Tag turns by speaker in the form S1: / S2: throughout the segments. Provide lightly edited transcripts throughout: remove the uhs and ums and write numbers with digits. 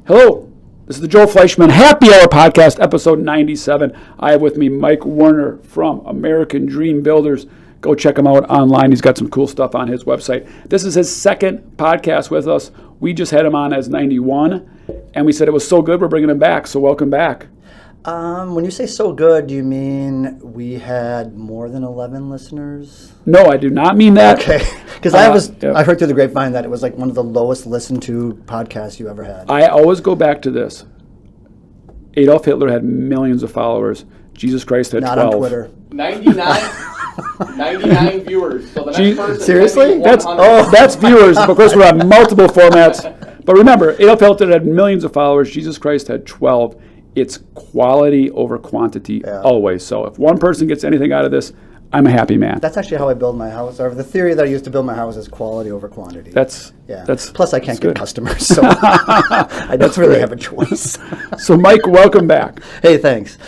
S1: Hello, this is the Joel Fleischman Happy Hour Podcast, episode 97. I have with me Mike Werner from American Dream Builders. Go check him out online. He's got some cool stuff on his website. This is his second podcast with us. We just had him on as 91, and we said it was so good we're bringing him back, so welcome back.
S2: When you say so good, do you mean we had more than 11 listeners?
S1: No, I do not mean that.
S2: Okay, because I heard through the grapevine that it was like one of the lowest listened to podcasts you ever had.
S1: I always go back to this. Adolf Hitler had millions of followers. Jesus Christ had 12.
S2: Not on Twitter.
S3: 99 viewers. So the next person
S2: seriously?
S1: That's viewers. Of course, we're on multiple formats. But remember, Adolf Hitler had millions of followers. Jesus Christ had 12. It's quality over quantity always. So if one person gets anything out of this, I'm a happy man.
S2: That's actually how I build my house. Or the theory that I used to build my house is quality over quantity.
S1: That's
S2: Plus, I can't get customers, so I don't really have a choice.
S1: So, Mike, welcome back.
S2: Hey, thanks.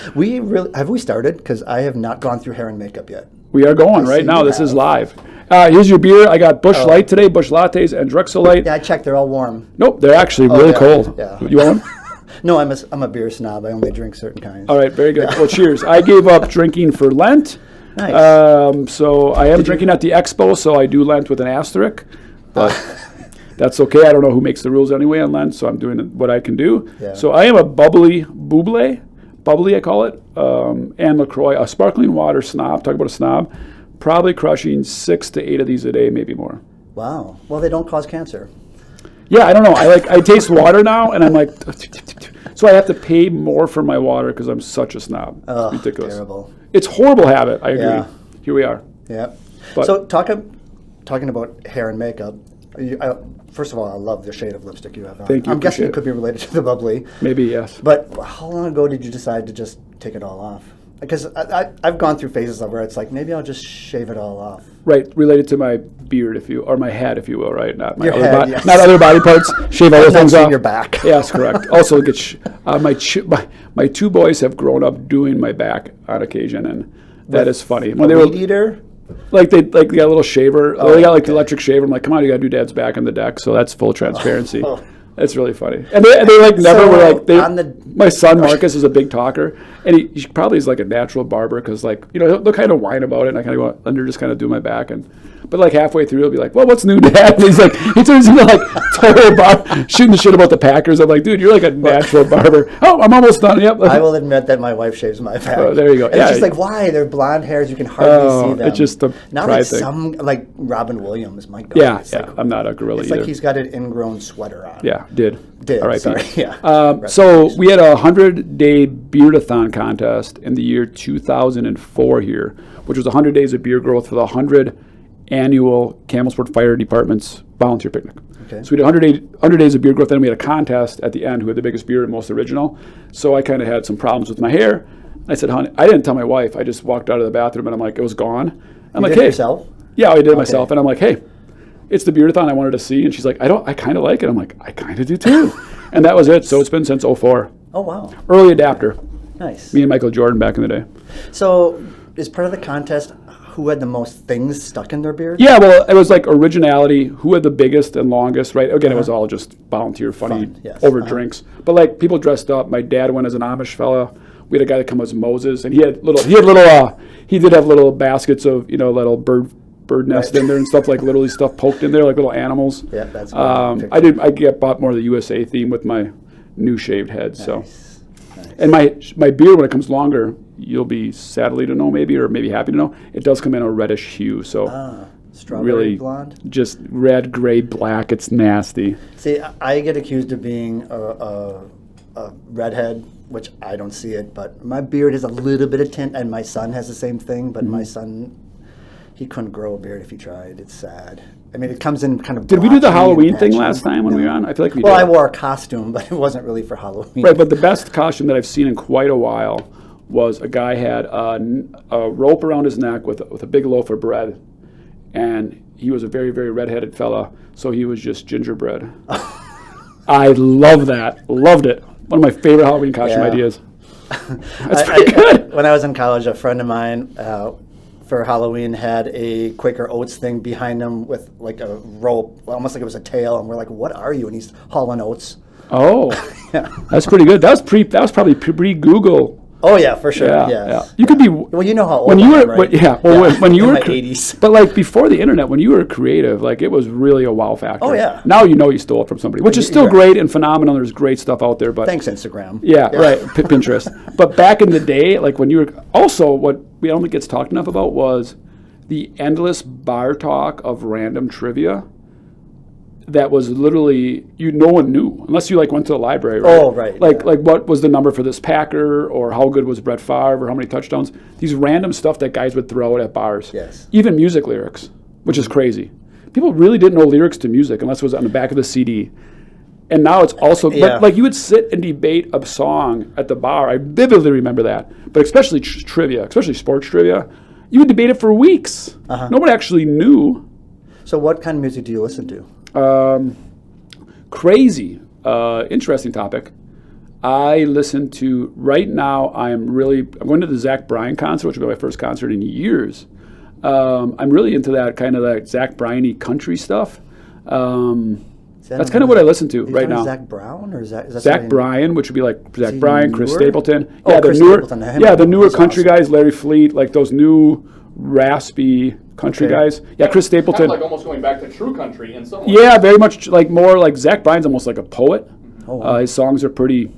S2: Have we started? Because I have not gone through hair and makeup yet.
S1: We are going right now. This is live. Here's your beer. I got Busch Light today, Busch Lattes, and Drexel Light.
S2: Yeah, I checked. They're all warm.
S1: Nope, they're actually really cold.
S2: Yeah.
S1: You want one?
S2: No, I'm a beer snob. I only drink certain kinds.
S1: All right, very good. Well, cheers. I gave up drinking for Lent.
S2: Nice.
S1: So I am drinking at the Expo, so I do Lent with an asterisk. But that's okay. I don't know who makes the rules anyway on Lent, so I'm doing what I can do. Yeah. So I am a bubbly I call it, and LaCroix, a sparkling water snob. Talk about a snob. Probably crushing 6 to 8 of these a day, maybe more.
S2: Wow. Well, they don't cause cancer.
S1: Yeah, I don't know. I taste water now, and I'm like, so I have to pay more for my water because I'm such a snob.
S2: Oh,
S1: ridiculous.
S2: Terrible.
S1: It's a horrible habit. I agree.
S2: Yeah.
S1: Here we are.
S2: Yeah.
S1: But,
S2: so talking about hair and makeup. First of all, I love the shade of lipstick you have on.
S1: Thank you.
S2: I'm guessing it could be related to the bubbly.
S1: Maybe, yes.
S2: But how long ago did you decide to just take it all off? Because I've gone through phases of where it's like, maybe I'll just shave it all off.
S1: Right, related to my beard, or my head, if you will, right? Not my
S2: your
S1: other
S2: head, yes.
S1: Not other body parts. Shave other things off.
S2: Your back.
S1: Yes, correct. Also, my two boys have grown up doing my back on occasion, and that is funny. When they were
S2: weed eater.
S1: They got a little shaver. They got the electric shaver. I'm like, come on, you got to do Dad's back on the deck. So that's full transparency. It's really funny. And they never were like, my son Marcus is a big talker, and he probably is like a natural barber because they'll kind of whine about it, and I kind of go under, just kind of do my back, but like halfway through he'll be like, well, what's new, Dad? And he turns into like total shooting the shit about the Packers. I'm like, dude, you're like a natural barber. Oh, I'm almost done. Yep.
S2: I will admit that my wife shaves my back.
S1: Oh, there you go.
S2: And it's just like, why? They're blonde hairs. You can hardly see them.
S1: It's just the
S2: not
S1: pride
S2: like
S1: thing.
S2: some like Robin Williams. My God.
S1: Yeah. I'm not a gorilla
S2: it's
S1: either.
S2: Like he's got an ingrown sweater on.
S1: Yeah, did. All right,
S2: sorry.
S1: Pete.
S2: Yeah.
S1: So we had a 100-day beardathon contest in the year 2004 here, which was 100 days of beer growth for the 100 annual Camelsport Fire Department's volunteer picnic.
S2: Okay.
S1: So we did 100 days of beer growth, then we had a contest at the end who had the biggest beard and most original. So I kind of had some problems with my hair. I said, honey, I didn't tell my wife. I just walked out of the bathroom and I'm like, it was gone. I'm like,
S2: did it
S1: hey.
S2: yourself?
S1: Yeah, I did it myself. And I'm like, hey, it's the beardathon I wanted to see. And she's like, I kind of like it. I'm like, I kind of do too. And that was it. So it's been since 2004.
S2: Oh, wow.
S1: Early adapter.
S2: Nice.
S1: Me and Michael Jordan back in the day.
S2: So is part of the contest who had the most things stuck in their beard?
S1: Yeah, well, it was like originality, who had the biggest and longest, right? Again, it was all just volunteer, funny, over drinks. But like people dressed up. My dad went as an Amish fella. We had a guy that come as Moses, and he did have little baskets of, little bird nest in there and stuff, like literally stuff poked in there, like little animals.
S2: Yeah, that's cool.
S1: I bought more of the USA theme with my new shaved head.
S2: Nice.
S1: So, and my beard, when it comes longer, you'll be sadly to know maybe, or maybe happy to know, it does come in a reddish hue. So
S2: strawberry
S1: really
S2: blonde?
S1: Just red, gray, black. It's nasty.
S2: See, I get accused of being a redhead, which I don't see it, but my beard has a little bit of tint, and my son has the same thing, but my son, he couldn't grow a beard if he tried. It's sad. I mean, it comes in kind of.
S1: Did we do the Halloween thing last time when we were on? I feel like we did.
S2: Well, I wore a costume, but it wasn't really for Halloween.
S1: Right, but the best costume that I've seen in quite a while was a guy had a rope around his neck with a big loaf of bread, and he was a very, very redheaded fella, so he was just gingerbread. I love that. Loved it. One of my favorite Halloween costume ideas. That's pretty good.
S2: When I was in college, a friend of mine for Halloween had a Quaker Oats thing behind him with like a rope, almost like it was a tail, and we're like, what are you? And he's hauling oats
S1: Oh, that's pretty good. That was probably pre-Google.
S2: Oh yeah, for sure.
S1: Yeah,
S2: Yes.
S1: yeah. You could be.
S2: Well, you know how old
S1: When you
S2: I
S1: were,
S2: am, right?
S1: when you
S2: in
S1: were
S2: my 80s.
S1: But like before the internet, when you were creative, like it was really a wow factor.
S2: Oh, yeah.
S1: Now you know you stole it from somebody, which is still
S2: Right.
S1: great and phenomenal. There's great stuff out there, but
S2: Thanks, Instagram.
S1: yeah, right. Pinterest. But back in the day, like when you were also what we don't think gets talked enough about was the endless bar talk of random trivia. That was literally no one knew unless you like went to the library. Right?
S2: Oh, right,
S1: Like
S2: yeah.
S1: what was the number for this Packer, or how good was Brett Favre, or how many touchdowns? These random stuff that guys would throw out at bars.
S2: Yes.
S1: Even music lyrics, which is crazy. People really didn't know lyrics to music unless it was on the back of the CD. And now it's also,
S2: Yeah.
S1: but like you would sit and debate a song at the bar. I vividly remember that. But especially trivia, especially sports trivia, you would debate it for weeks. Nobody actually knew.
S2: So what kind of music do you listen to?
S1: Crazy, interesting topic. I listen to, right now, I'm going to the Zach Bryan concert, which will be my first concert in years. I'm really into that kind of like Zach Bryan-y country stuff. That's kind of what I listen to right now.
S2: Zach Brown or is that
S1: Zach Bryan, which would be like Zach
S2: he
S1: Bryan, Chris
S2: newer?
S1: Stapleton.
S2: Oh,
S1: Yeah,
S2: Chris
S1: the newer,
S2: Stapleton, him.
S1: yeah, the newer
S2: He's
S1: country
S2: awesome.
S1: guys, Larry Fleet, like those new raspy country
S2: Okay.
S1: guys. Yeah, Chris
S3: Kind
S1: Stapleton.
S3: of like almost going back to true country in some ways.
S1: Yeah, very much like more like Zach Bryan's almost like a poet.
S2: Oh, wow.
S1: His songs are pretty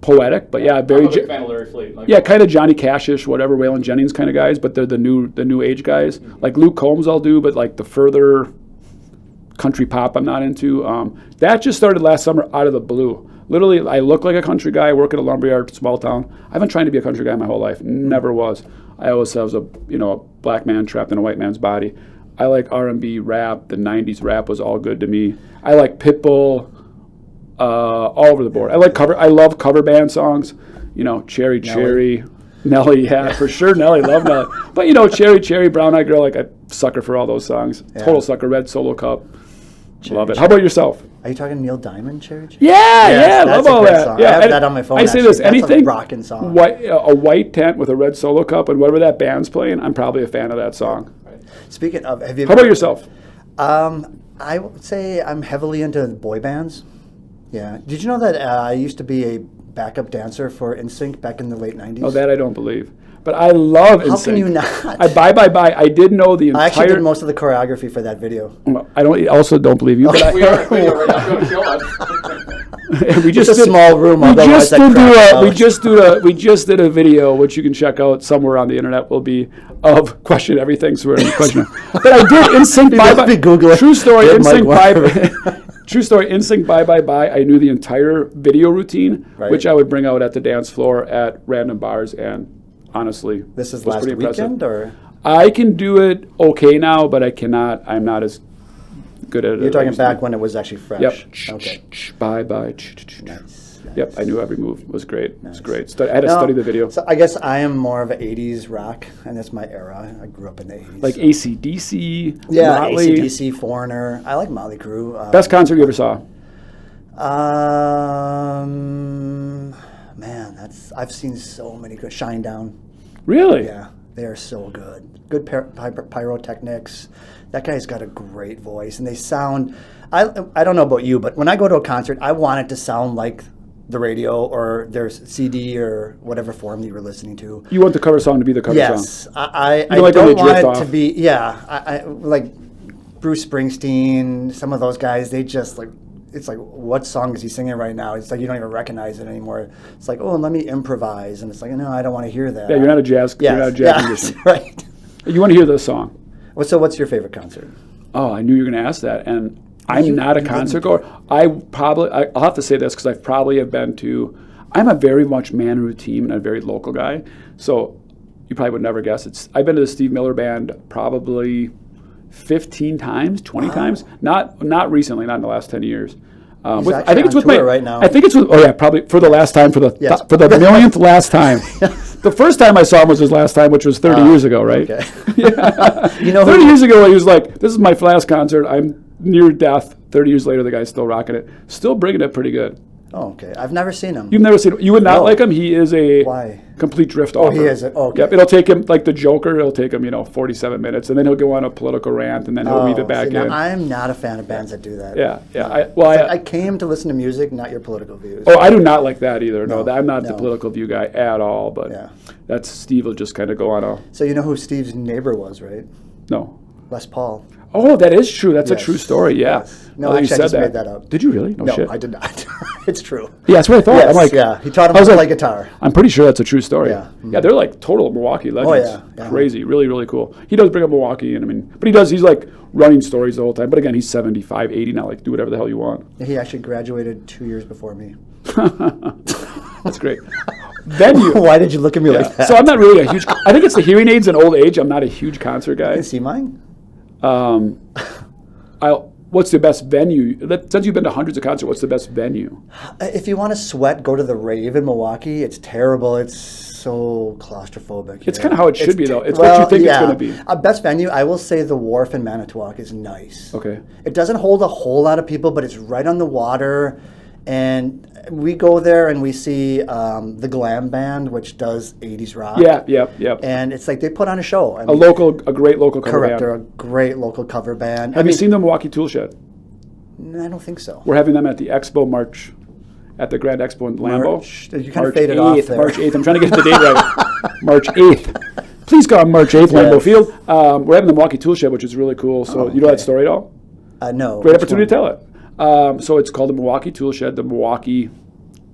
S1: poetic, but yeah, very
S3: I'm a big fan of Larry Fleet. Like,
S1: yeah, kind of Johnny Cash-ish, whatever, Waylon Jennings kind of guys, but they're the new age guys. Like Luke Combs I'll do, but like the further country pop I'm not into. That just started last summer out of the blue. Literally, I look like a country guy, I work at a lumberyard, small town. I've been trying to be a country guy my whole life. Never was. I always was a black man trapped in a white man's body. I like R&B, rap. The 90s rap was all good to me. I like Pitbull, all over the board. I love cover band songs. Cherry, Cherry, Nelly, yeah, for sure. Nelly, love Nelly. But Cherry, Cherry, Brown Eyed Girl, like a sucker for all those songs.
S2: Yeah.
S1: Total sucker. Red Solo Cup, love it.
S2: Cherry.
S1: How about yourself?
S2: Are you talking Neil Diamond, Cherry?
S1: Yeah,
S2: that's
S1: love all
S2: a great
S1: that.
S2: song.
S1: Yeah,
S2: I have
S1: and
S2: that on my phone,
S1: I say this:
S2: actually. That's a
S1: anything
S2: rockin' song.
S1: a white tent with a red solo cup and whatever that band's playing, I'm probably a fan of that song.
S2: Speaking of, have you?
S1: How about yourself?
S2: I would say I'm heavily into boy bands. Yeah. Did you know that I used to be a backup dancer for NSYNC back in the late 90s?
S1: Oh, that I don't believe. But I love NSYNC.
S2: How can you not?
S1: I did know the entire.
S2: I actually did most of the choreography for that video.
S1: I also don't believe you. But
S3: We are a video right now. Go to show us.
S1: we
S2: Just
S1: just
S2: a small room. Otherwise,
S1: we just did a video which you can check out somewhere on the internet. Will be of Question Everything. So we're in question. But I did NSYNC bye bye.
S2: Google it.
S1: True story.
S2: Give Mike
S1: NSYNC
S2: one.
S1: bye. True story. NSYNC bye bye bye. I knew the entire video routine,
S2: Right.
S1: which I would bring out at the dance floor at random bars, and honestly,
S2: This is
S1: was
S2: last
S1: pretty impressive.
S2: weekend, or
S1: I can do it okay now, but I cannot. I'm not as good at it.
S2: you're
S1: as I
S2: talking
S1: used to
S2: back
S1: be.
S2: when it was actually fresh?
S1: Yep.
S2: Okay.
S1: Bye bye.
S2: Nice.
S1: Yep, I knew every move. It was great. It was
S2: Nice.
S1: great. I had to
S2: No,
S1: study the video.
S2: So I guess I am more of an 80s rock, and that's my era. I grew up in the 80s.
S1: Like
S2: so.
S1: AC/DC,
S2: Yeah,
S1: Motley.
S2: AC/DC, Foreigner. I like Motley Crue.
S1: Best concert you ever saw?
S2: Man, I've seen so many good. Shinedown.
S1: Really?
S2: Yeah, they are so good. Good pyrotechnics. That guy's got a great voice, and they sound. I don't know about you, but when I go to a concert, I want it to sound like the radio or their CD or whatever form you were listening to.
S1: You want the cover song to be the cover song?
S2: Yes, I
S1: don't like when
S2: don't
S1: they
S2: want
S1: drift
S2: it
S1: off.
S2: to be. Yeah, I like Bruce Springsteen. Some of those guys, they just like. It's like, what song is he singing right now? It's like you don't even recognize it anymore. It's like, oh, let me improvise, and it's like, no, I don't want to hear that.
S1: Yeah, you're not a jazz.
S2: Yes,
S1: You're not a jazz
S2: yes,
S1: musician.
S2: right.
S1: You want to hear this song?
S2: So, what's your favorite concert?
S1: Oh, I knew you were going to ask that, and I'm not a concert goer. I'll have to say this because I probably have been to. I'm a very much man of routine and a very local guy, so you probably would never guess. I've been to the Steve Miller Band probably 15 times, 20 times. Not recently, not in the last 10 years. I think it's with my
S2: right now.
S1: I think it's with. Oh yeah, probably for the last time, for the
S2: Yes.
S1: for the millionth last time. The first time I saw him was his last time, which was 30 years ago, right?
S2: Okay.
S1: Yeah.
S2: You know
S1: 30
S2: who-
S1: years ago, he was like, "This is my last concert. I'm near death." 30 years later, the guy's still rocking it, still bringing it pretty good.
S2: Oh, okay. I've never seen him.
S1: You've never seen him. You would not
S2: No.
S1: like him. He is a
S2: Why?
S1: complete drift
S2: Oh,
S1: offer.
S2: he is. Okay.
S1: Yep. It'll take him, like the Joker, it'll take him, 47 minutes, and then he'll go on a political rant, and then he'll weave it back
S2: see,
S1: in.
S2: now, I'm not a fan of bands that do that.
S1: Yeah, yeah.
S2: No. I came to listen to music, not your political views.
S1: I do not like that either. No,
S2: No,
S1: I'm not the
S2: no.
S1: political view guy at all, but
S2: Yeah.
S1: that's Steve will just kind of go on a,
S2: So you know who Steve's neighbor was, right?
S1: no.
S2: Les Paul.
S1: Oh, that is true. That's a
S2: Yes.
S1: true story, yeah.
S2: Yes. No,
S1: Now that you
S2: actually, I
S1: said
S2: just made that up.
S1: Did you really?
S2: No,
S1: shit.
S2: I did not. It's true.
S1: Yeah, that's what I thought.
S2: Yes,
S1: I'm like,
S2: yeah. He taught him
S1: I was
S2: to
S1: like,
S2: play guitar.
S1: I'm pretty sure that's a true story.
S2: Yeah.
S1: Yeah, they're like total Milwaukee legends.
S2: yeah, yeah.
S1: Crazy, really, really cool. He does bring up Milwaukee, and but he's like running stories the whole time. But again, he's 75, 80 now. Like, do whatever the hell you want.
S2: He actually graduated 2 years before me.
S1: That's great. Venue.
S2: Why did you look at me like that?
S1: So I'm not really a huge. I think it's the hearing aids and old age. I'm not a huge concert guy.
S2: You can see mine?
S1: What's the best venue? Since you've been to hundreds of concerts, what's the best venue?
S2: If you want to sweat, go to the Rave in Milwaukee. It's terrible. It's so claustrophobic.
S1: It's kind of how it should be, though. It's what you think it's going to be.
S2: Best venue, I will say the Wharf in Manitowoc is nice.
S1: Okay.
S2: It doesn't hold a whole lot of people, but it's right on the water. And we go there and we see the Glam Band, which does 80s rock.
S1: Yeah, yep.
S2: And it's like they put on a show. I
S1: A great local cover
S2: correct,
S1: band.
S2: they're a great local cover band.
S1: Have you seen the Milwaukee Tool Shed?
S2: I don't think so.
S1: We're having them at the Expo March, at the Grand Expo in Lambeau.
S2: You kind of faded off there.
S1: March 8th. I'm trying to get the date right. March 8th. Please come March 8th, Lambeau Field. We're having the Milwaukee Tool Shed, which is really cool. So you know that story at all?
S2: No.
S1: Great opportunity to tell it. So it's called the Milwaukee Tool Shed, the Milwaukee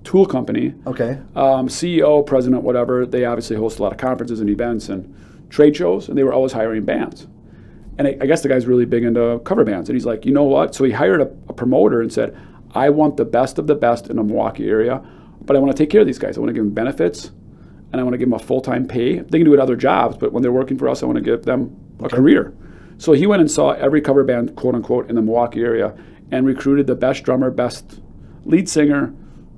S1: Tool Company.
S2: Okay.
S1: CEO, president, whatever, they obviously host a lot of conferences and events and trade shows, and they were always hiring bands. And I guess the guy's really big into cover bands. And he's like, you know what? So he hired a promoter and said, I want the best of the best in the Milwaukee area, but I want to take care of these guys. I want to give them benefits, and I want to give them a full-time pay. They can do it other jobs, but when they're working for us, I want to give them a career. So he went and saw every cover band, quote unquote, in the Milwaukee area and recruited the best drummer, best lead singer,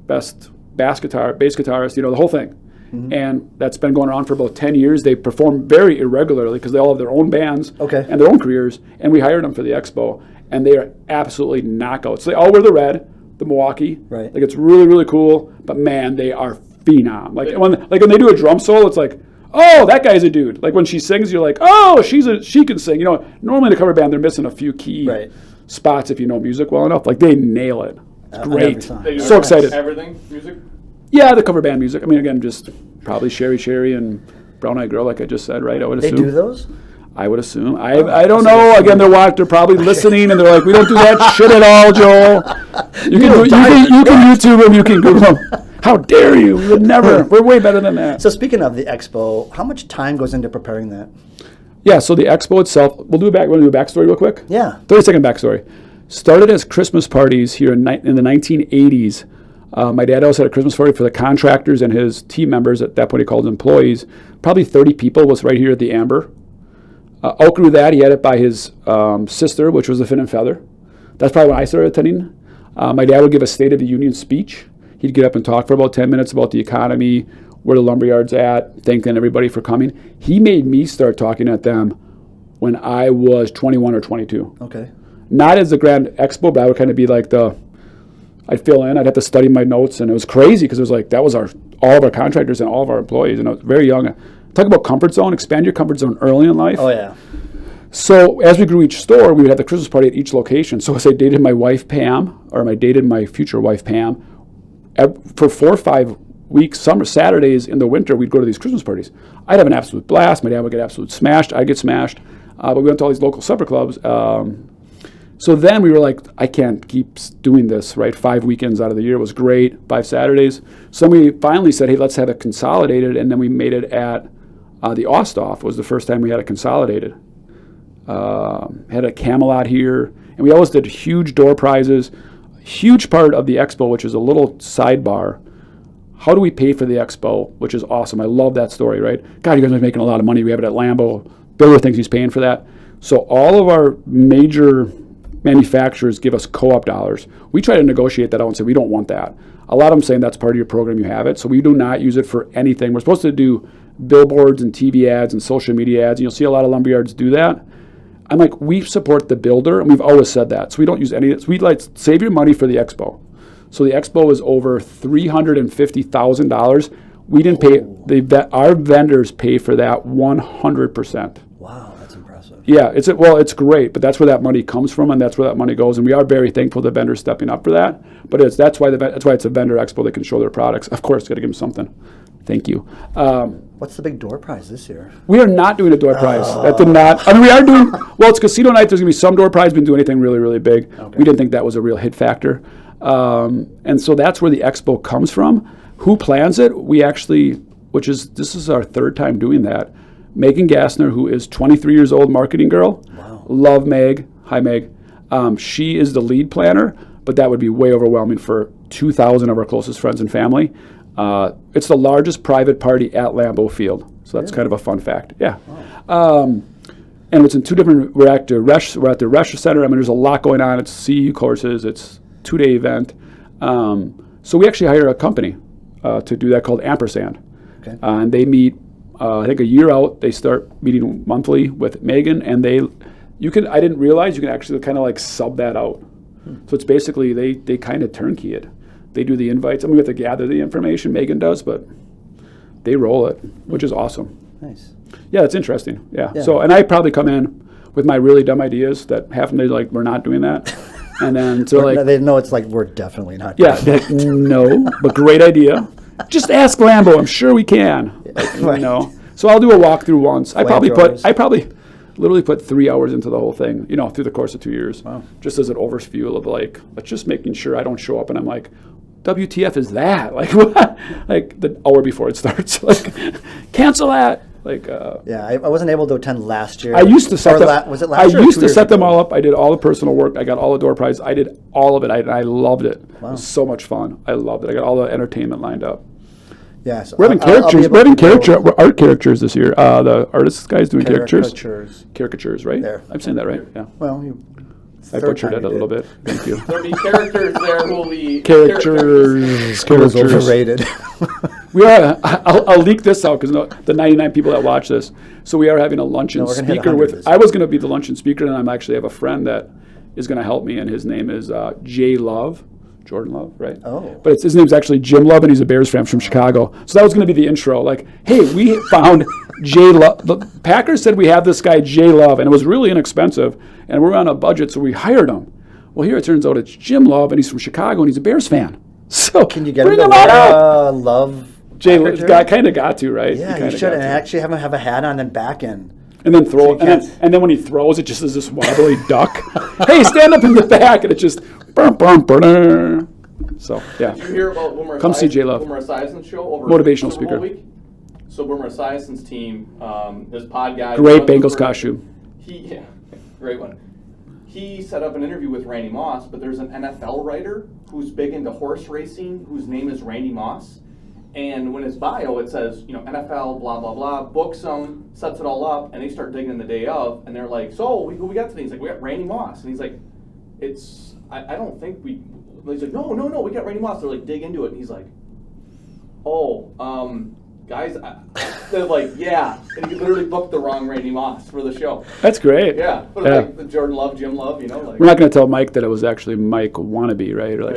S1: best bass guitarist, the whole thing. Mm-hmm. And that's been going on for about 10 years. They perform very irregularly because they all have their own bands and their own careers. And we hired them for the Expo, and they are absolutely knockouts. They all wear the red, the Milwaukee. Right. Like, it's really, really cool. But man, they are phenom. Like when they do a drum solo, it's like, oh, that guy's a dude. Like when she sings, you're like, oh, she can sing. Normally in a cover band, they're missing a few key spots if you know music well enough. Like, they nail it. It's great. So excited.
S3: Everything music?
S1: Yeah, the cover band music. I mean, again, just probably Sherry and Brown Eyed Girl, like I just said, right? I would assume.
S2: They do those?
S1: I would assume. I don't know. Again, they're probably listening, and they're like, we don't do that shit at all, Joel. You can YouTube them. You can Google them. How dare you? We would never. We're way better than that.
S2: So speaking of the Expo, how much time goes into preparing that?
S1: Yeah, so the Expo itself, we'll do want to do a backstory real quick?
S2: Yeah.
S1: 30-second backstory. Started as Christmas parties here in the 1980s. My dad always had a Christmas party for the contractors and his team members. At that point, he called employees. Probably 30 people was right here at the Amber. Outgrew that. He had it by his sister, which was the Fin and Feather. That's probably when I started attending. My dad would give a State of the Union speech. He'd get up and talk for about 10 minutes about the economy, where the lumberyard's at, thanking everybody for coming. He made me start talking at them when I was 21 or 22.
S2: Okay.
S1: Not as the Grand Expo, but I would kind of be like I'd fill in. I'd have to study my notes, and it was crazy because it was like that was all of our contractors and all of our employees, and I was very young. Talk about comfort zone. Expand your comfort zone early in life.
S2: Oh yeah.
S1: So as we grew each store, we would have the Christmas party at each location. So as I dated my wife Pam, or I dated my future wife Pam, for 4 or 5 weeks, summer Saturdays in the winter, we'd go to these Christmas parties. I'd have an absolute blast. My dad would get absolutely smashed. I'd get smashed. But we went to all these local supper clubs. So then we were like, I can't keep doing this, right? 5 weekends out of the year was great, 5 Saturdays. So then we finally said, hey, let's have it consolidated. And then we made it at the Osthoff was the first time we had it consolidated. Had a Camelot here. And we always did huge door prizes. Huge part of the Expo, which is a little sidebar. How do we pay for the Expo, which is awesome. I love that story, right? God, you guys are making a lot of money. We have it at Lambeau. Bill thinks he's paying for that. So all of our major manufacturers give us co-op dollars. We try to negotiate that out and say we don't want that. A lot of them saying that's part of your program, you have it. So we do not use it for anything. We're supposed to do billboards and TV ads and social media ads, and you'll see a lot of lumberyards do that. I'm like, we support the builder, and we've always said that. So we don't use any of this. We like save your money for the Expo. So the Expo was over $350,000. We didn't pay. Our vendors pay for that 100%.
S2: Wow, that's impressive.
S1: Yeah, it's great, but that's where that money comes from, and that's where that money goes, and we are very thankful the vendors stepping up for that. But that's why it's a vendor expo. They can show their products. Of course, got to give them something. Thank you.
S2: What's the big door prize this year?
S1: We are not doing a door prize. That did not. I mean, we are doing. Well, it's casino night. There's gonna be some door prize. We didn't do anything really, really big.
S2: Okay.
S1: We didn't think that was a real hit factor, and so that's where the expo comes from. Who plans it? We actually, this is our third time doing that. Megan Gassner, who is 23 years old, marketing girl.
S2: Wow.
S1: Love Meg. Hi, Meg. She is the lead planner, but that would be way overwhelming for 2,000 of our closest friends and family. It's the largest private party at Lambeau Field, so that's kind of a fun fact. Yeah. Wow. And it's in two different. We're at the Rescher Center. I mean, there's a lot going on. It's CEU courses. It's a 2-day event. So we actually hire a company to do that called Ampersand.
S2: Okay.
S1: And they meet, I think a year out. They start meeting monthly with Megan, and I didn't realize you can actually kind of like sub that out. So it's basically they kind of turnkey it. They do the invites. I mean, we have to gather the information. Megan does, but they roll it, which is awesome.
S2: Nice.
S1: Yeah, it's interesting. Yeah. So, and I probably come in with my really dumb ideas that half of them like, we're not doing that. And then so like
S2: they know it's like we're definitely not.
S1: Yeah, like, no, but great idea. Just ask Lambeau. I'm sure we can. Like, So I'll do a walkthrough once. I probably literally put 3 hours into the whole thing, through the course of 2 years. Wow. Just as an overview of like, just making sure I don't show up and I'm like, WTF is that? Like what? Like the hour before it starts, like cancel that. Like
S2: I wasn't able to attend last year.
S1: I used to set them.
S2: Was it last year?
S1: I used to set them all up. I did all the personal work. I got all the door prizes. I did all of it. I loved it. Wow. It was so much fun. I loved it. I got all the entertainment lined up.
S2: Yeah, so
S1: we're having characters. We're having art characters this year. The artist guy's doing caricatures, right?
S2: There.
S1: I'm saying that right. Yeah.
S2: Well,
S1: I butchered it a little bit. Thank you.
S3: There'll be characters there who will be
S1: Characters.
S2: Overrated.
S1: We are. I'll leak this out because the 99 people that watch this. So we are having a luncheon speaker with. I was going to be the luncheon speaker, and I actually have a friend that is going to help me, and his name is Jay Love. Jordan Love, right?
S2: Oh.
S1: But his name's actually Jim Love, and he's a Bears fan from Chicago. So that was going to be the intro. Like, hey, we found Jay Love. The Packers said we have this guy, Jay Love, and it was really inexpensive, and we're on a budget, so we hired him. Well, here it turns out it's Jim Love, and he's from Chicago, and he's a Bears fan. So
S2: can you get him to wear Love?
S1: Jay kind of got to, right?
S2: Yeah, you should, and actually have him have a hat on and back in.
S1: And then throw it, and then when he throws, it just is this wobbly duck. Hey, stand up in the back, and it just So yeah.
S3: Did you hear about Boomer
S1: Come see J Love.
S3: Boomer Esiason's show over
S1: Motivational
S3: Super Bowl
S1: speaker.
S3: week? So Boomer Esiason's team, this pod guy.
S1: Great Bengals costume.
S3: Great one. He set up an interview with Randy Moss, but there's an NFL writer who's big into horse racing, whose name is Randy Moss. And when his bio, it says, NFL, blah, blah, blah, books him, sets it all up, and they start digging the day of, and they're like, so, who we got today? He's like, we got Randy Moss. And he's like, I don't think we, he's like, no, we got Randy Moss. They're like, dig into it. And he's like, guys, they're like, yeah. And he literally booked the wrong Randy Moss for the show.
S1: That's great.
S3: Yeah. But like the Jordan Love, Jim Love, like.
S1: We're not going to tell Mike that it was actually Mike Wannabe, right? Or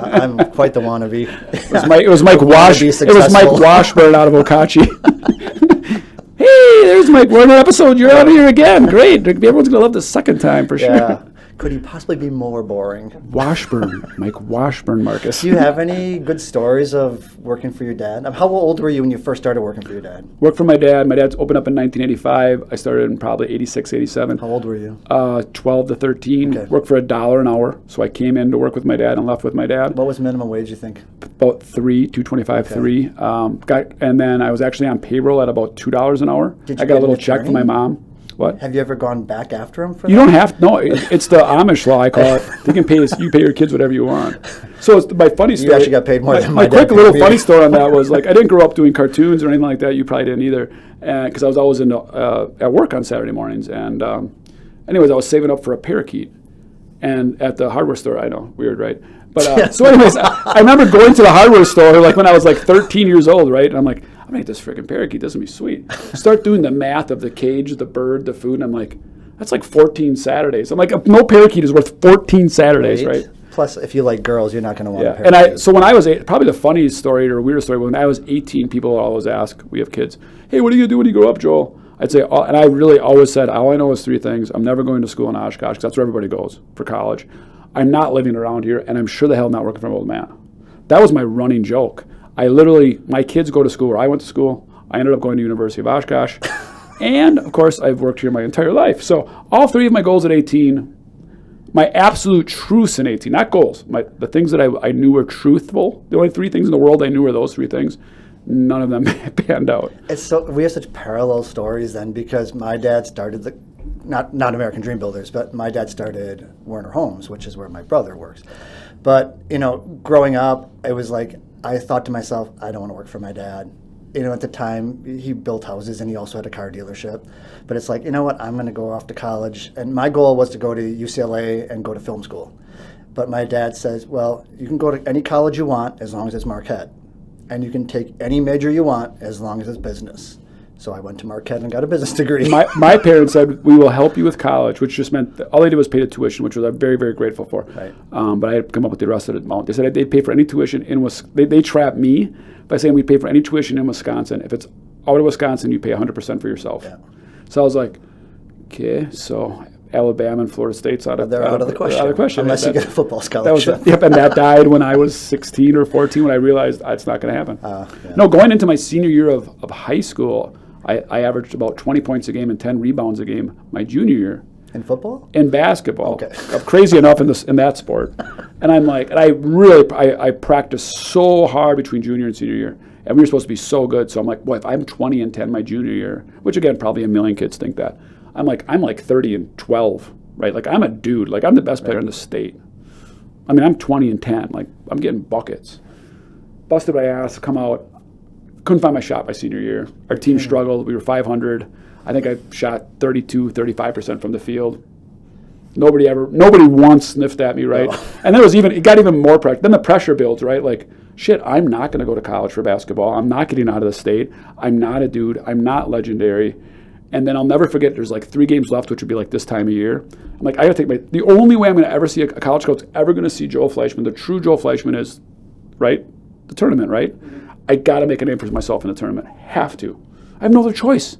S2: I'm quite the wannabe.
S1: It was Mike Washburn out of Okachi. Hey, there's Mike Werner episode. You're out here again. Great. Everyone's going to love the second time for sure.
S2: Yeah. Could he possibly be more boring?
S1: Mike Washburn, Marcus.
S2: Do you have any good stories of working for your dad? How old were you when you first started working for your dad?
S1: Worked for my dad. My dad's opened up in 1985. I started in probably 86, 87.
S2: How old were you?
S1: 12 to 13.
S2: Okay.
S1: Worked for $1 an hour. So I came in to work with my dad and left with my dad.
S2: What was minimum wage, you think?
S1: About $2.25, $3. And then I was actually on payroll at about $2 an hour. I got a little check from my mom. What?
S2: Have you ever gone back after him for
S1: You
S2: that?
S1: don't have no. It's the Amish law. I call it. They can pay. You pay your kids whatever you want. So it's my funny story.
S2: You actually got paid more than my dad.
S1: My quick little funny story on that was like I didn't grow up doing cartoons or anything like that. You probably didn't either, because I was always at work on Saturday mornings. And anyways, I was saving up for a parakeet, and at the hardware store. I know, weird, right? But so anyways, I remember going to the hardware store like when I was like 13 years old, right? And I'm like, I'm gonna get this freaking parakeet. This is gonna be sweet. Start doing the math of the cage, the bird, the food, and I'm like, that's like 14 Saturdays. I'm like, no parakeet is worth 14 Saturdays, right?
S2: Plus, if you like girls, you're not going to want to pair.
S1: And so when I was probably the funniest story or weirdest story, when I was 18, people would always ask, we have kids, hey, what are you going to do when you grow up, Joel? I'd say, and I really always said, all I know is 3 things. I'm never going to school in Oshkosh, because that's where everybody goes for college. I'm not living around here, and I'm sure the hell not working for an old man. That was my running joke. My kids go to school where I went to school. I ended up going to University of Oshkosh. And, of course, I've worked here my entire life. So all 3 of my goals at 18, my absolute truths in 18, not goals, the things that I knew were truthful, the only 3 things in the world I knew were those 3 things, none of them panned out.
S2: We have such parallel stories then, because my dad started not American Dream Builders, but my dad started Werner Homes, which is where my brother works. But, growing up, it was like, I thought to myself, I don't want to work for my dad. At the time, he built houses and he also had a car dealership. But it's like, you know what, I'm going to go off to college. And my goal was to go to UCLA and go to film school. But my dad says, well, you can go to any college you want as long as it's Marquette. And you can take any major you want as long as it's business. So I went to Marquette and got a business degree.
S1: My parents said, we will help you with college, which just meant all they did was pay the tuition, which was I'm very, very grateful for.
S2: Right.
S1: But I had come up with the rest of the amount. They said they'd pay for any tuition in Wisconsin. They trapped me by saying we'd pay for any tuition in Wisconsin. If it's out of Wisconsin, you pay 100% for yourself.
S2: Yeah.
S1: So I was like, okay, so Alabama and Florida State's out of the question.
S2: Unless you get a football scholarship.
S1: And that died when I was 16 or 14 when I realized it's not going to happen.
S2: Yeah.
S1: No, going into my senior year of high school, I averaged about 20 points a game and 10 rebounds a game my junior year.
S2: In football?
S1: In basketball.
S2: Okay.
S1: I'm crazy enough in that sport. And I'm like, and I practiced so hard between junior and senior year. And we were supposed to be so good. So I'm like, boy, if I'm 20 and 10 my junior year, which again, probably a million kids think that. I'm like 30 and 12, right? Like I'm a dude. Like I'm the best player in the state. I mean, I'm 20 and 10. Like I'm getting buckets. Busted my ass, come out. Couldn't find my shot my senior year. Our team struggled. We were 500. I think I shot 32, 35% from the field. Nobody once sniffed at me, right? No. And it got even more pressure. Then the pressure builds, right? Like, shit, I'm not going to go to college for basketball. I'm not getting out of the state. I'm not a dude. I'm not legendary. And then I'll never forget, there's like 3 games left, which would be like this time of year. I'm like, I got to take the only way I'm going to ever see a college coach ever going to see Joel Fleischman, the true Joel Fleischman is, right? The tournament, right? I got to make a name for myself in the tournament. Have to. I have no other choice.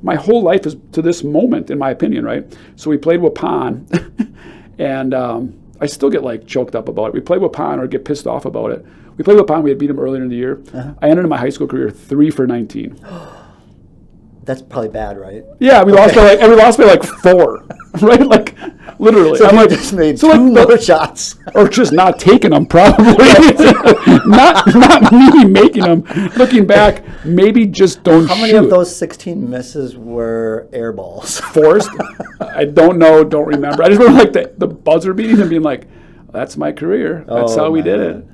S1: My whole life is to this moment, in my opinion, right? So we played Waupun, and I still get like choked up about it. We played Waupun or get pissed off about it. We played Waupun. We had beat them earlier in the year. Uh-huh. I ended my high school career 3 for 19.
S2: That's probably bad, right?
S1: Yeah, we lost by like 4, right? Like literally.
S2: So I'm like, just made 2 more shots,
S1: or just not taking them, probably. not me making them. Looking back, maybe just don't.
S2: How many of those 16 misses were air balls?
S1: Forced? I don't know. Don't remember. I just remember like the buzzer beating and being like, "That's my career. That's how we did it."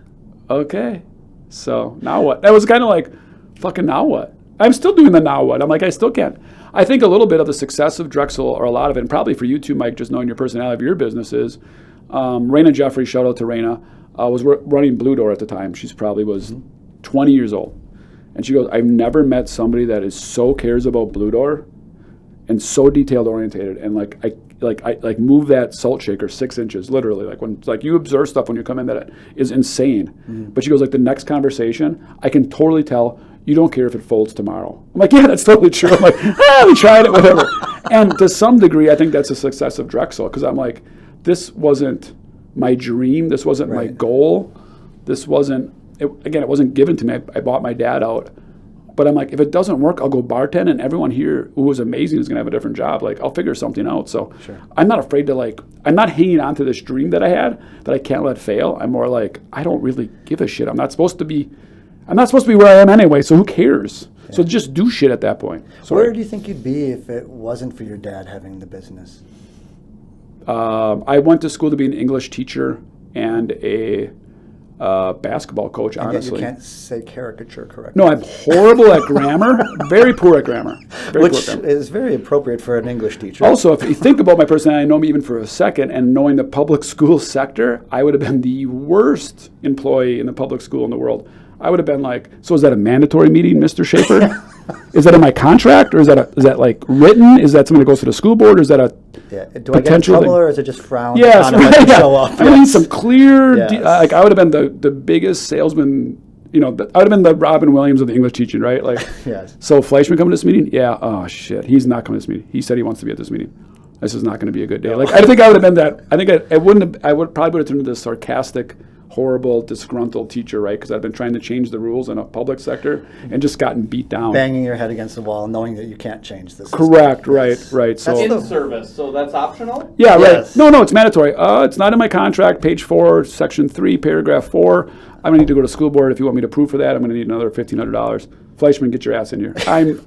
S1: Okay. So now what? That was kind of like, fucking now what? I'm still doing the now what. I'm like, I still can't. I think a little bit of the success of Drexel, or a lot of it, and probably for you too, Mike, just knowing your personality of your businesses, Raina Jeffrey, shout out to Raina, was running Blue Door at the time. She's probably was 20 years old. And she goes, I've never met somebody that is so cares about Blue Door and so detailed orientated. And I move that salt shaker 6 inches, literally. Like when you observe stuff when you come in that is insane. Mm. But she goes, like the next conversation, I can totally tell you don't care if it folds tomorrow. I'm like, yeah, that's totally true. I'm like, we tried it, whatever. And to some degree, I think that's a success of Drexel, because I'm like, this wasn't my dream. This wasn't my goal. This wasn't, it wasn't given to me. I bought my dad out. But I'm like, if it doesn't work, I'll go bartend, and everyone here who was amazing is going to have a different job. Like, I'll figure something out. So sure. I'm not afraid to, I'm not hanging on to this dream that I had that I can't let fail. I'm more like, I don't really give a shit. I'm not supposed to be where I am anyway, so who cares? Yeah. So just do shit at that point.
S2: Where do you think you'd be if it wasn't for your dad having the business?
S1: I went to school to be an English teacher and a basketball coach, honestly.
S2: You can't say caricature correctly.
S1: No, I'm horrible at grammar, very poor at grammar.
S2: Which is very appropriate for an English teacher.
S1: Also, if you think about my personality, know me even for a second, and knowing the public school sector, I would have been the worst employee in the public school in the world. I would have been like, so is that a mandatory meeting, Mr. Schaefer? is that in my contract, or is that like written? Is that something that goes to the school board, or is that a
S2: Do I get in trouble, or is it just frowned
S1: yes,
S2: upon if I show up?
S1: I need some clear,
S2: Yes.
S1: like I would have been the biggest salesman, I would have been the Robin Williams of the English teaching, right? Like,
S2: Yes.
S1: So Fleischman coming to this meeting? Yeah, oh shit, he's not coming to this meeting. He said he wants to be at this meeting. This is not going to be a good day. Like, I think I would have been that, I think I would probably have turned into this sarcastic, horrible, disgruntled teacher, right? Because I've been trying to change the rules in a public sector and just gotten beat down.
S2: Banging your head against the wall, knowing that you can't change this.
S1: Correct, right. So
S3: In service, so that's optional?
S1: yeah,
S2: Yes.
S1: right. No, it's mandatory. It's not in my contract, page 4, section 3, paragraph 4. I'm going to need to go to school board. If you want me to prove for that, I'm going to need another $1,500. Fleischman, get your ass in here.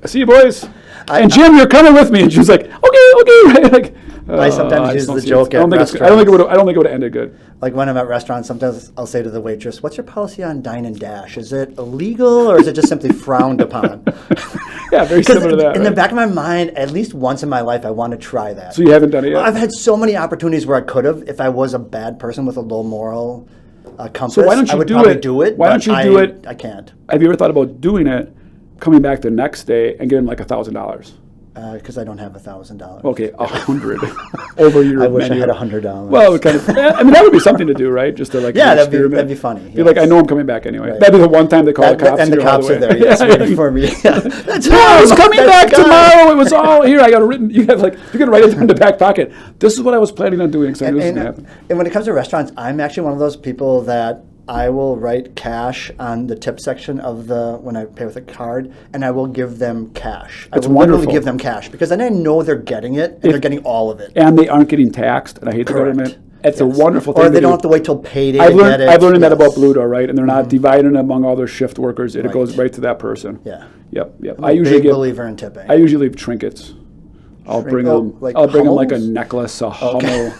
S1: See you, boys. And Jim, you're coming with me. And she was like, okay. Like,
S2: I sometimes use the joke at
S1: I don't think it would have ended good.
S2: Like when I'm at restaurants, sometimes I'll say to the waitress, "What's your policy on dine and dash? Is it illegal, or is it just simply frowned upon?"
S1: Yeah, very similar to that.
S2: In the back of my mind, at least once in my life, I want to try that.
S1: So you haven't done it yet?
S2: I've had so many opportunities where I could have, if I was a bad person with a low moral compass.
S1: So why don't you
S2: I would
S1: do
S2: probably
S1: it?
S2: do it.
S1: Why don't you do it?
S2: I can't.
S1: Have you ever thought about doing it, coming back the next day and getting like $1,000?
S2: Because I don't have $1,000.
S1: Okay, 100 over your
S2: I wish
S1: menu.
S2: I had $100.
S1: Well, it kind of. I mean, that would be something to do, right? Just to like.
S2: Yeah,
S1: an
S2: that'd
S1: experiment.
S2: be funny.
S1: Be like, I know I'm coming back anyway.
S2: Right.
S1: That'd be the one time they call the cops.
S2: And the
S1: you're all
S2: cops are
S1: way.
S2: there, yes, waiting for me. Yeah. That's
S1: No, I was
S2: him.
S1: coming
S2: That's
S1: back
S2: the guy.
S1: tomorrow. It was all here. I got it written. You can write it in the back pocket. This is what I was planning on doing. So I knew this was going to happen.
S2: And when it comes to restaurants, I'm actually one of those people that I will write cash on the tip section of when I pay with a card, and I will give them cash.
S1: It's
S2: I will literally
S1: wonderful.
S2: give them cash because then I know they're getting it and they're getting all of it.
S1: And they aren't getting taxed. And I hate the
S2: Correct.
S1: government. It's a
S2: Yes.
S1: wonderful thing.
S2: Or they
S1: to
S2: don't
S1: do.
S2: have to wait till payday
S1: I've
S2: to
S1: learned,
S2: get it.
S1: I've learned that
S2: Yes.
S1: about Blue Door, right? And they're not dividing among all their shift workers. It goes right to that person.
S2: Yeah.
S1: Yep.
S2: I'm
S1: I
S2: a
S1: usually
S2: big believer in tipping.
S1: I usually leave trinkets. I'll bring them.
S2: like
S1: I'll bring them like a
S2: Hummels?
S1: necklace, a Hummel.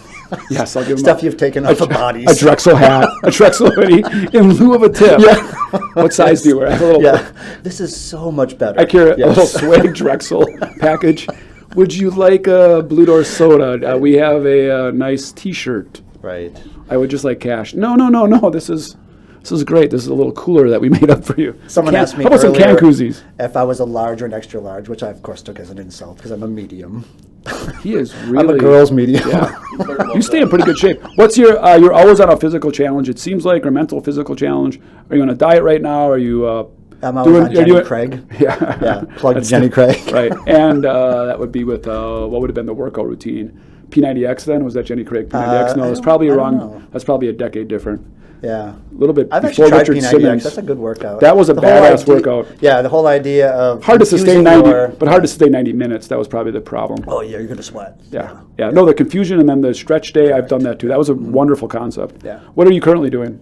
S1: Yes, I'll give them
S2: Stuff you've taken off of bodies.
S1: a Drexel hat, a Drexel hoodie in lieu of a tip.
S2: Yeah.
S1: What size do you wear? I have a little.
S2: Yeah. This is so much better.
S1: I carry a
S2: Yes.
S1: little swag Drexel package. Would you like a Blue Door soda? We have a nice T-shirt.
S2: Right.
S1: I would just like cash. No. This is great. This is a little cooler that we made up for you.
S2: Someone asked me
S1: How about some can
S2: earlier
S1: koozies?
S2: if I was a large or an extra large, which I of course took as an insult because I'm a medium.
S1: He is really.
S2: I'm a girl's medium.
S1: Yeah. You stay in pretty good shape. What's your? You're always on a physical challenge. It seems like, or mental physical challenge. Are you on a diet right now? Are you?
S2: I'm always on Jenny Craig.
S1: Yeah.
S2: Yeah, plug Jenny Craig.
S1: Right, and that would be with what would have been the workout routine. P90X then? Was that Jenny Craig P90X? No, it's probably
S2: I don't
S1: wrong.
S2: know.
S1: That's probably a decade different.
S2: Yeah.
S1: A little bit
S2: I've
S1: before
S2: actually tried
S1: Richard
S2: P90X.
S1: Simmons.
S2: That's a good workout.
S1: That was a
S2: The whole
S1: badass
S2: idea-
S1: workout.
S2: Yeah, the whole idea of
S1: Hard to sustain
S2: confusing
S1: 90, but hard to sustain 90 minutes. That was probably the problem.
S2: Oh yeah, you're gonna sweat.
S1: Yeah. No, the confusion and then the stretch day. I've done that too. That was a wonderful concept.
S2: Yeah.
S1: What are you currently doing?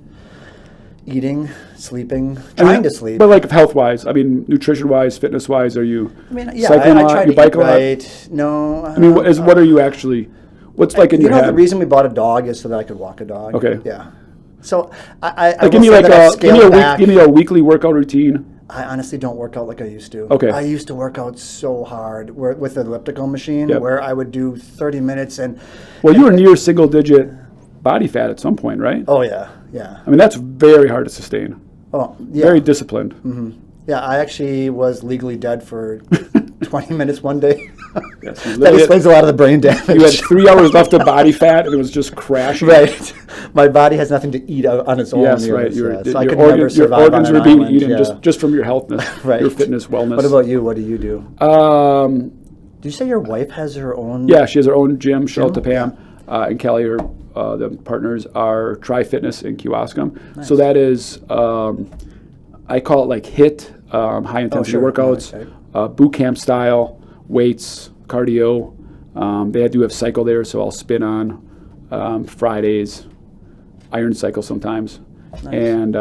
S2: Eating, sleeping,
S1: I mean,
S2: trying to sleep.
S1: But like health wise, I mean, nutrition wise, fitness wise, are you
S2: I mean, yeah,
S1: cycling a
S2: I
S1: lot?
S2: try
S1: You
S2: to
S1: bike
S2: eat
S1: a lot?
S2: right. No.
S1: I mean, what are you actually? What's like in
S2: you
S1: your
S2: know,
S1: head?
S2: the reason we bought a dog is so that I could walk a dog.
S1: Okay.
S2: Yeah. So I
S1: Like, give
S2: will
S1: me
S2: say
S1: like
S2: that I've scaled back.
S1: give me a weekly workout routine.
S2: I honestly don't work out like I used to.
S1: Okay.
S2: I used to work out so hard with the elliptical machine
S1: Yep.
S2: where I would do 30 minutes and
S1: Well, you were near single digit body fat at some point, right?
S2: oh yeah.
S1: I mean, that's very hard to sustain.
S2: Oh yeah.
S1: Very disciplined.
S2: Yeah, I actually was legally dead for 20 minutes one day.
S1: Yes, you
S2: That
S1: literally
S2: explains a lot of the brain damage.
S1: You had 3 hours left of body fat, and it was just crashing.
S2: Right. My body has nothing to eat out on its own.
S1: Yes,
S2: years,
S1: right.
S2: So I
S1: Your
S2: could never
S1: organs, your
S2: survive
S1: organs
S2: on
S1: were
S2: an
S1: being
S2: island,
S1: eaten
S2: yeah.
S1: just from your healthness,
S2: Right.
S1: your fitness, wellness.
S2: What about you? What do you do?
S1: Um,
S2: Did you say your wife has her own?
S1: yeah, she has her own gym. Shout out to
S2: Gym?
S1: Pam and Kelly. The partners are Try Fitness in Kewaskum. So that is, I call it like HIIT, high intensity
S2: sure.
S1: workouts,
S2: Right.
S1: boot camp style, weights, cardio. They do have cycle there, so I'll spin on Fridays, iron cycle sometimes, and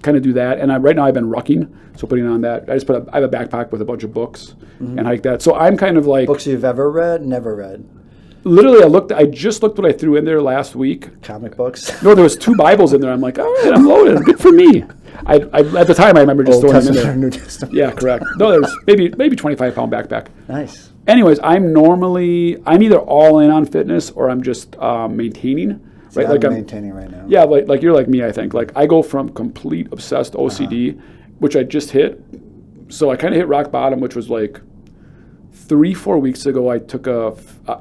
S1: kind of do that. And right now I've been rucking, so putting on that. I have a backpack with a bunch of books and hike that. So I'm kind of like
S2: Books you've ever read? Never read.
S1: literally. I just looked what I threw in there last week.
S2: Comic books?
S1: No, there was 2 Bibles in there. I'm like, all right, I'm loaded. Good for me. I at the time I remember just
S2: Old
S1: throwing them in
S2: Testament or
S1: there.
S2: New Testament?
S1: Yeah, correct. No, there was maybe 25-pound backpack.
S2: Nice.
S1: Anyways, I'm either all in on fitness or I'm just maintaining.
S2: See,
S1: Right,
S2: I'm maintaining right now.
S1: Yeah, like you're like me, I think. Like I go from complete obsessed OCD, which I just hit So I kind of hit rock bottom, which was like 3-4 weeks ago. I took a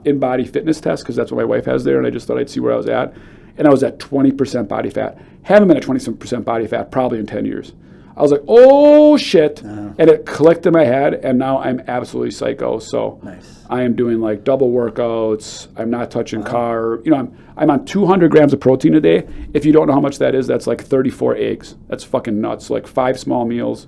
S1: in-body fitness test because that's what my wife has there, and I just thought I'd see where I was at. And I was at 20% body fat. Haven't been at 20% body fat probably in 10 years. I was like, oh shit, and it clicked in my head, and now I'm absolutely psycho. So I am doing like double workouts. I'm not touching carb. You know, I'm on 200 grams of protein a day. If you don't know how much that is, that's like 34 eggs. That's fucking nuts. Like 5 small meals.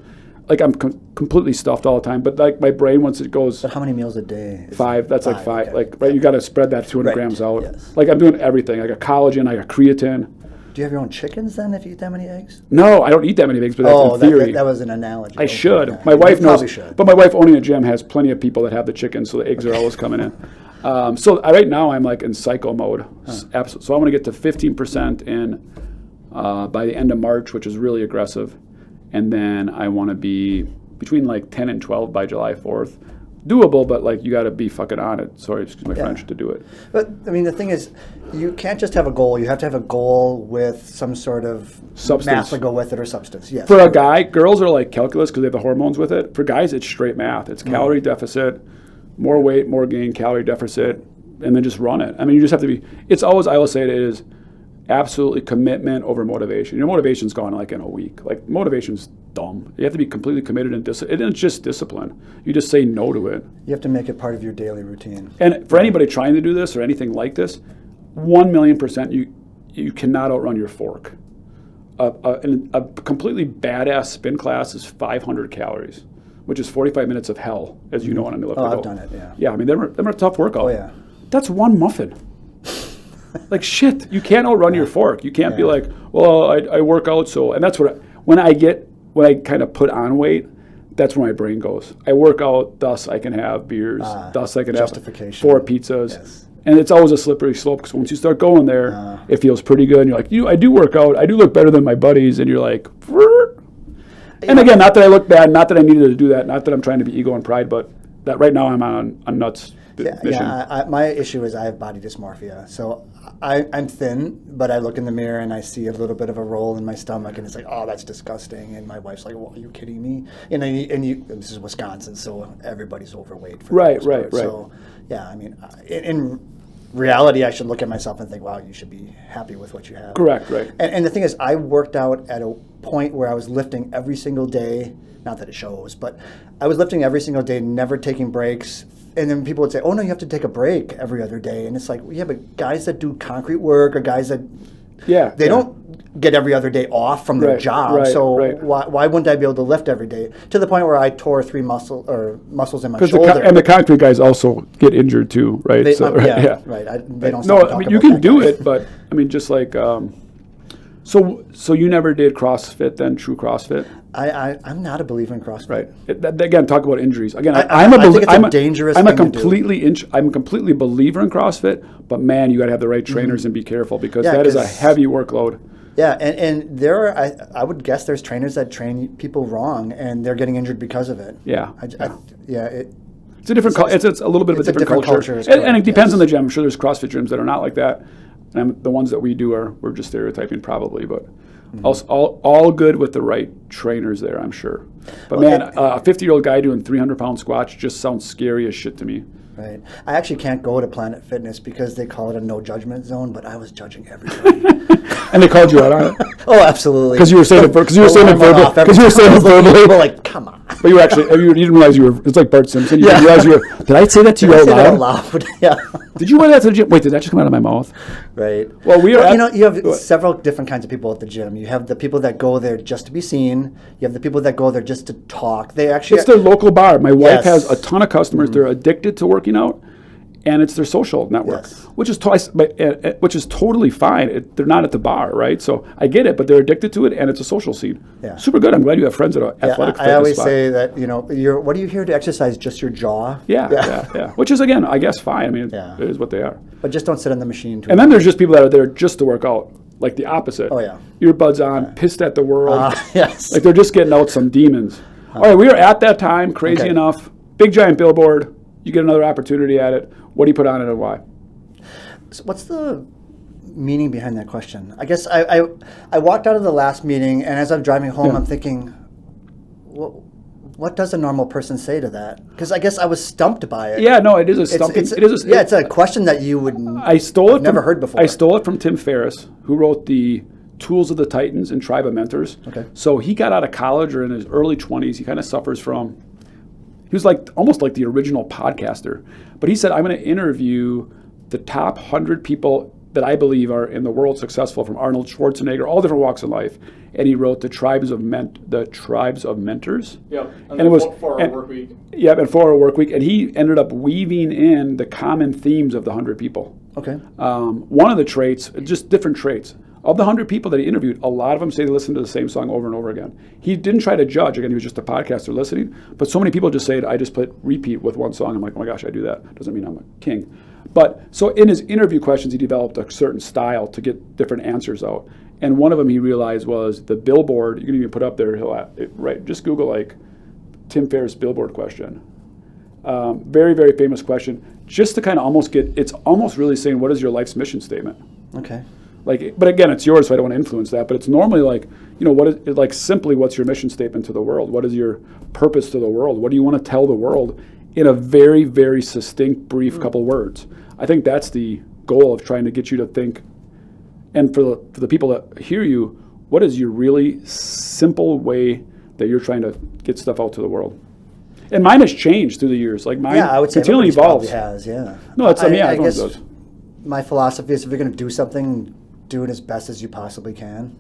S1: Like I'm completely stuffed all the time. But like my brain, once it goes.
S2: But how many meals a day?
S1: 5. That's 5, like 5.
S2: Okay.
S1: Like right, you got to spread that 200 grams out.
S2: Yes.
S1: Like I'm doing everything. I got collagen. I got creatine.
S2: Do you have your own chickens then if you eat that many eggs?
S1: No, I don't eat that many eggs, but that's in theory.
S2: That was an analogy.
S1: I should.
S2: Yeah.
S1: My wife knows.
S2: Probably should.
S1: But my wife owning a gym has plenty of people that have the chickens, so the eggs are always coming in. So right now I'm like in psycho mode. So I want to get to 15% in by the end of March, which is really aggressive. And then I want to be between like 10 and 12 by July 4th. Doable, but like you got to be fucking on it. Sorry, excuse my French, to do it.
S2: But I mean, the thing is, you can't just have a goal. You have to have a goal with some sort of
S1: Substance.
S2: math to go with it or substance. Yes.
S1: For a guy, girls are like calculus because they have the hormones with it. For guys, it's straight math. It's calorie deficit, more weight, more gain, calorie deficit, and then just run it. I mean, you just have to be. It's always, I will say, it is absolutely commitment over motivation. Your motivation's gone like in a week. Like motivation's dumb. You have to be completely committed and it's just discipline. You just say no to it.
S2: You have to make it part of your daily routine.
S1: And for anybody trying to do this or anything like this, 1,000,000% you cannot outrun your fork. A completely badass spin class is 500 calories, which is 45 minutes of hell, as you know on an elliptical.
S2: Oh, I've done it, yeah.
S1: Yeah, I mean, them are a tough workout.
S2: Oh, yeah.
S1: That's one muffin. Like, shit, you can't outrun your fork. You can't be like, well, I work out, so, and that's what, when I kind of put on weight, that's where my brain goes. I work out, thus I can have beers, thus I can have 4 pizzas. Yes. And it's always a slippery slope because once you start going there, it feels pretty good. And you're like, I do work out. I do look better than my buddies. And you're like, and again, not that I look bad, not that I needed to do that, not that I'm trying to be ego and pride, but that right now I'm on a nuts mission.
S2: My issue is I have body dysmorphia. So I'm thin, but I look in the mirror and I see a little bit of a roll in my stomach, and it's like, oh, that's disgusting. And my wife's like, well, are you kidding me? And this is Wisconsin, so everybody's overweight. Right. So, yeah, I mean, in reality, I should look at myself and think, wow, you should be happy with what you have.
S1: Correct, right.
S2: And the thing is, I worked out at a point where I was lifting every single day. Not that it shows, but I was lifting every single day, never taking breaks. And then people would say, oh, no, you have to take a break every other day. And it's like, well, yeah, but guys that do concrete work or guys that, they don't get every other day off from their job. Why wouldn't I be able to lift every day? To the point where I tore 3 muscles in my shoulder.
S1: And the concrete guys also get injured too, right?
S2: They don't
S1: No, I mean, you can do it, but I mean, just like, so you never did CrossFit then, true CrossFit?
S2: I'm not a believer in CrossFit.
S1: Right. Again, talk about injuries. Again,
S2: I think it's a dangerous thing to do.
S1: I'm a completely believer in CrossFit, but man, you got to have the right trainers and be careful because that is a heavy workload.
S2: Yeah, and there are, I would guess there's trainers that train people wrong and they're getting injured because of it.
S1: Yeah.
S2: It's
S1: a different. It's a little bit of a different culture, and it depends on the gym. I'm sure there's CrossFit gyms that are not like that. And the ones that we do we're just stereotyping probably, but all good with the right trainers there, I'm sure. But man, a 50-year-old guy doing 300-pound squats just sounds scary as shit to me.
S2: Right. I actually can't go to Planet Fitness because they call it a no judgment zone, but I was judging everybody.
S1: And they called you out on it?
S2: Oh, absolutely.
S1: Because you were saying it verbally.
S2: Like, come on.
S1: But you were actually, you didn't realize you were, it's like Bart Simpson. You didn't realize you were, did I say that to you out loud?
S2: Yeah.
S1: Did you wear that to the gym? Wait, did that just come out of my mouth?
S2: Right.
S1: Well,
S2: you have several different kinds of people at the gym. You have the people that go there just to be seen. You have the people that go there just to talk. It's their local bar. My wife has a ton of customers. They're addicted to working out. And it's their social network, which is totally fine. They're not at the bar, right? So I get it, but they're addicted to it, and it's a social scene. Yeah. Super good. I'm glad you have friends at athletic fitness. I always say that, what are you here to exercise? Just your jaw?
S1: Yeah. Which is, again, I guess fine. I mean, it is what they are.
S2: But just don't sit on the machine.
S1: And then there's just people that are there just to work out, like the opposite.
S2: Oh, yeah.
S1: Earbuds on, pissed at the world.
S2: Yes.
S1: Like they're just getting out some demons. All right, we are at that time, crazy enough. Big giant billboard. You get another opportunity at it. What do you put on it and why?
S2: So what's the meaning behind that question? I guess I walked out of the last meeting, and as I'm driving home, I'm thinking, What does a normal person say to that? Because I guess I was stumped by it.
S1: Yeah, no, it is a stumping.
S2: It's a question that you would never heard before.
S1: I stole it from Tim Ferriss, who wrote the Tools of the Titans and Tribe of Mentors.
S2: Okay.
S1: So he got out of college or in his early 20s. He kind of suffers from, he was like almost like the original podcaster. But he said, I'm going to interview the top 100 people that I believe are in the world successful, from Arnold Schwarzenegger, all different walks of life. And he wrote the Tribes of Mentors.
S3: Yep.
S1: And it was
S3: 4-hour work week.
S1: Yeah, and 4-hour work week. And he ended up weaving in the common themes of the 100 people.
S2: Okay.
S1: One of the traits, just different traits. Of the 100 people that he interviewed, a lot of them say they listen to the same song over and over again. He didn't try to judge. Again, he was just a podcaster listening. But so many people just say, I just put repeat with one song. I'm like, oh my gosh, I do that. Doesn't mean I'm a king. But so in his interview questions, he developed a certain style to get different answers out. And one of them he realized was the Billboard. You can even put up there, just Google like Tim Ferriss Billboard question. Very, very famous question. Just to kind of almost it's almost really saying, what is your life's mission statement?
S2: Okay.
S1: But again, it's yours, so I don't want to influence that. But it's normally like, what is like simply what's your mission statement to the world? What is your purpose to the world? What do you want to tell the world in a very, very succinct, brief couple words? I think that's the goal of trying to get you to think. And for the people that hear you, what is your really simple way that you're trying to get stuff out to the world? And mine has changed through the years. Like mine
S2: I would say
S1: continually evolves.
S2: Has, yeah.
S1: No, it's
S2: I
S1: everyone
S2: guess
S1: does.
S2: My philosophy is if you're going to do something, do it as best as you possibly can.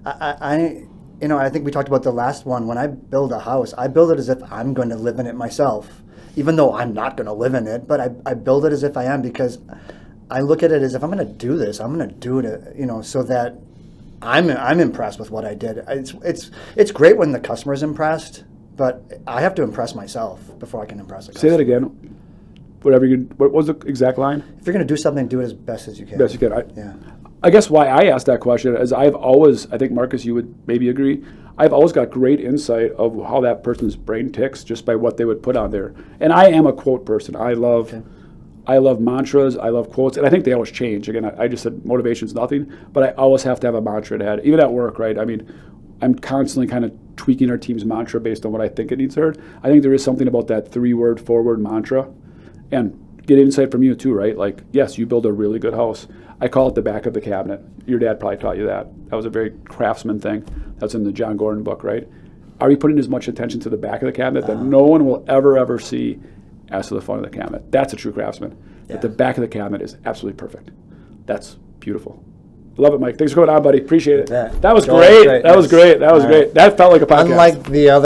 S2: I think we talked about the last one. When I build a house, I build it as if I'm going to live in it myself, even though I'm not going to live in it. But I build it as if I am, because I look at it as if I'm going to do this, I'm going to do it, so that I'm impressed with what I did. It's great when the customer's impressed, but I have to impress myself before I can impress a customer.
S1: Say that again. What was the exact line?
S2: If you're going to do something, do it as best as you can.
S1: Best you can.
S2: Yeah.
S1: I guess why I asked that question is I think, Marcus, you would maybe agree, I've always got great insight of how that person's brain ticks just by what they would put on there. And I am a quote person. I love mantras, I love quotes, and I think they always change. Again, I just said motivation's nothing, but I always have to have a mantra to add, even at work, right? I mean, I'm constantly kind of tweaking our team's mantra based on what I think it needs heard. I think there is something about that 3-word, 4-word mantra, and get insight from you too, right? Like, yes, you build a really good house. I call it the back of the cabinet. Your dad probably taught you that. That was a very craftsman thing. That's in the John Gordon book, right? Are you putting as much attention to the back of the cabinet that no one will ever see as to the front of the cabinet? That's a true craftsman. Yeah. That the back of the cabinet is absolutely perfect. That's beautiful. Love it, Mike. Thanks for coming on, buddy. Appreciate it. That was great. That was great. That was great. That felt like a podcast.
S2: Unlike the other